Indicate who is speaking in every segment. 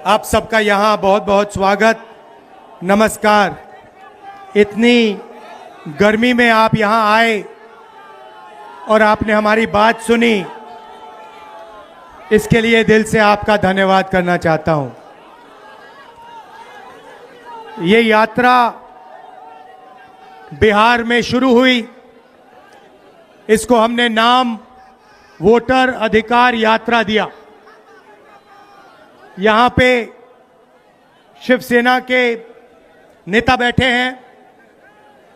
Speaker 1: आप सबका यहाँ बहुत बहुत स्वागत, नमस्कार। इतनी गर्मी में आप यहाँ आए और आपने हमारी बात सुनी, इसके लिए दिल से आपका धन्यवाद करना चाहता हूँ। ये यात्रा बिहार में शुरू हुई, इसको हमने नाम वोटर अधिकार यात्रा दिया। यहाँ पे शिवसेना के नेता बैठे हैं,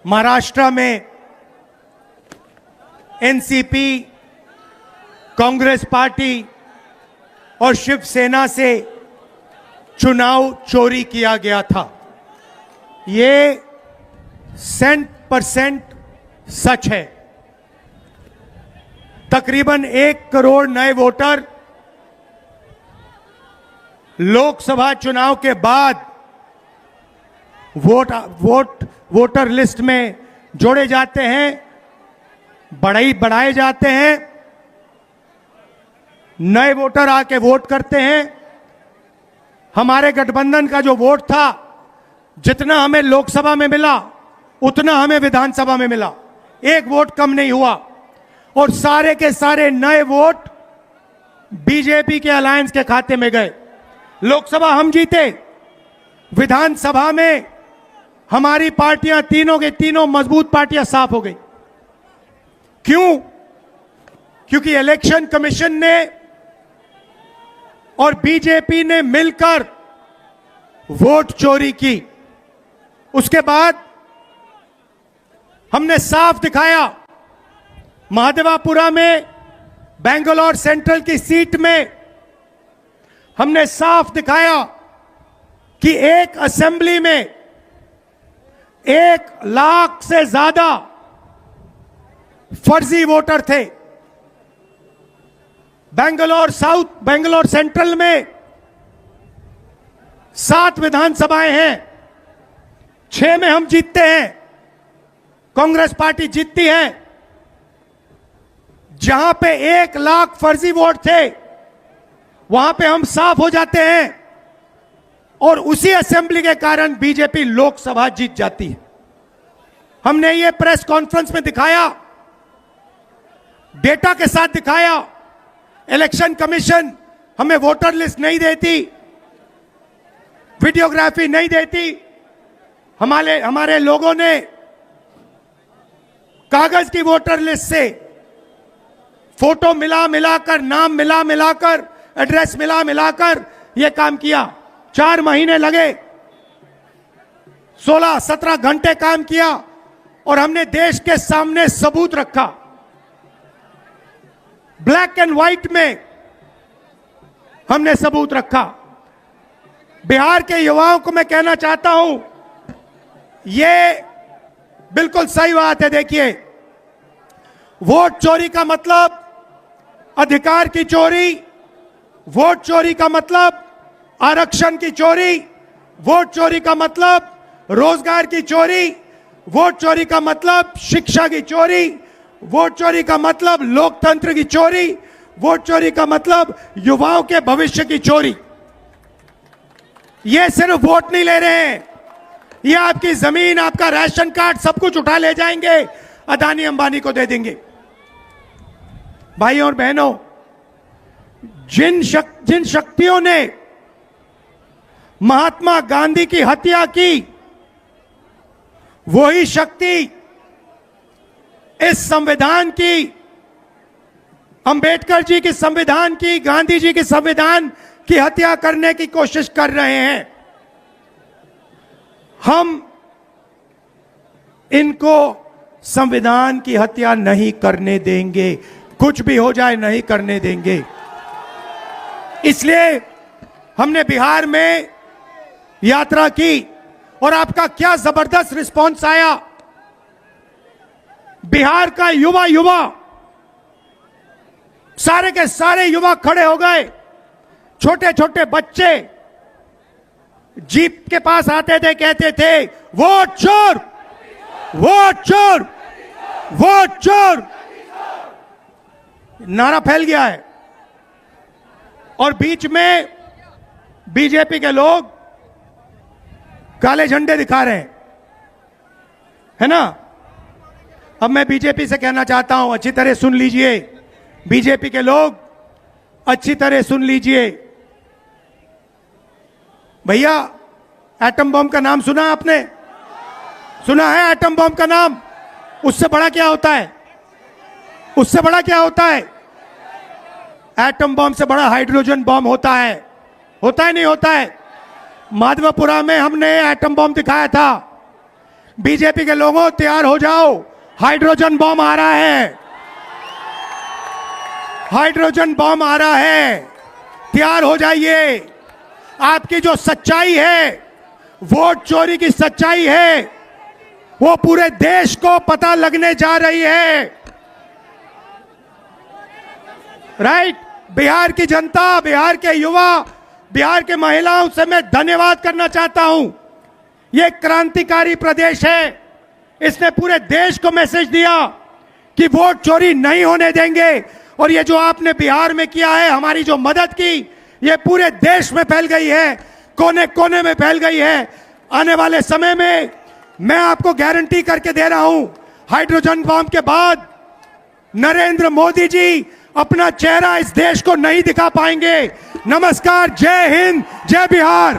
Speaker 1: महाराष्ट्र में एनसीपी, कांग्रेस पार्टी और शिवसेना से चुनाव चोरी किया गया था। ये 100% सच है। तकरीबन 1 करोड़ नए वोटर लोकसभा चुनाव के बाद वोटर लिस्ट में जोड़े जाते हैं, बढ़ाए जाते हैं। नए वोटर आके वोट करते हैं। हमारे गठबंधन का जो वोट था, जितना हमें लोकसभा में मिला उतना हमें विधानसभा में मिला, 1 वोट कम नहीं हुआ। और सारे के सारे नए वोट बीजेपी के अलायंस के खाते में गए। लोकसभा हम जीते, विधानसभा में हमारी पार्टियां तीनों के तीनों मजबूत पार्टियां साफ हो गई। क्यों? क्योंकि इलेक्शन कमीशन ने और बीजेपी ने मिलकर वोट चोरी की। उसके बाद हमने साफ दिखाया, महादेवापुरा में बेंगलोर सेंट्रल की सीट में हमने साफ दिखाया कि एक असेंबली में 1 लाख से ज्यादा फर्जी वोटर थे। बेंगलोर सेंट्रल में 7 विधानसभाएं हैं, 6 में हम जीतते हैं, कांग्रेस पार्टी जीतती है। जहां पे 1 लाख फर्जी वोट थे, वहां पे हम साफ हो जाते हैं और उसी असेंबली के कारण बीजेपी लोकसभा जीत जाती है। हमने ये प्रेस कॉन्फ्रेंस में दिखाया, डेटा के साथ दिखाया। इलेक्शन कमीशन हमें वोटर लिस्ट नहीं देती, वीडियोग्राफी नहीं देती। हमारे लोगों ने कागज की वोटर लिस्ट से फोटो मिलाकर, नाम मिलाकर, एड्रेस मिलाकर यह काम किया। 4 महीने लगे, 16-17 घंटे काम किया और हमने देश के सामने सबूत रखा। ब्लैक एंड व्हाइट में हमने सबूत रखा। बिहार के युवाओं को मैं कहना चाहता हूं, यह बिल्कुल सही बात है। देखिए, वोट चोरी का मतलब अधिकार की चोरी, वोट चोरी का मतलब आरक्षण की चोरी, वोट चोरी का मतलब रोजगार की चोरी, वोट चोरी का मतलब शिक्षा की चोरी, वोट चोरी का मतलब लोकतंत्र की चोरी, वोट चोरी का मतलब युवाओं के भविष्य की चोरी। ये सिर्फ वोट नहीं ले रहे हैं, ये आपकी जमीन, आपका राशन कार्ड, सब कुछ उठा ले जाएंगे, अदानी अंबानी को दे देंगे। भाइयों और बहनों, जिन शक्तियों ने महात्मा गांधी की हत्या की, वही शक्ति इस संविधान की, अंबेडकर जी की संविधान की, गांधी जी की संविधान की हत्या करने की कोशिश कर रहे हैं। हम इनको संविधान की हत्या नहीं करने देंगे, कुछ भी हो जाए नहीं करने देंगे। इसलिए हमने बिहार में यात्रा की और आपका क्या जबरदस्त रिस्पांस आया। बिहार का युवा सारे के सारे युवा खड़े हो गए। छोटे छोटे बच्चे जीप के पास आते थे, कहते थे वोट चोर, वोट चोर, वोट चोर। नारा फैल गया है। और बीच में बीजेपी के लोग काले झंडे दिखा रहे हैं, है ना। अब मैं बीजेपी से कहना चाहता हूं, अच्छी तरह सुन लीजिए, बीजेपी के लोग अच्छी तरह सुन लीजिए। भैया, एटम बम का नाम सुना आपने? सुना है एटम बम का नाम? उससे बड़ा क्या होता है? उससे बड़ा क्या होता है? एटम बम से बड़ा हाइड्रोजन बम होता है। होता है नहीं होता है? माधवपुरा में हमने एटम बम दिखाया था। बीजेपी के लोगों, तैयार हो जाओ, हाइड्रोजन बम आ रहा है। हाइड्रोजन बम आ रहा है, तैयार हो जाइए। आपकी जो सच्चाई है, वोट चोरी की सच्चाई है, वो पूरे देश को पता लगने जा रही है। राइट? बिहार की जनता, बिहार के युवा, बिहार के महिलाओं से मैं धन्यवाद करना चाहता हूं। यह क्रांतिकारी प्रदेश है। इसने पूरे देश को मैसेज दिया कि वोट चोरी नहीं होने देंगे। और ये जो आपने बिहार में किया है, हमारी जो मदद की, ये पूरे देश में फैल गई है, कोने कोने में फैल गई है। आने वाले समय में मैं आपको गारंटी करके दे रहा हूं, हाइड्रोजन बम के बाद नरेंद्र मोदी जी अपना चेहरा इस देश को नहीं दिखा पाएंगे। नमस्कार, जय हिंद, जय बिहार।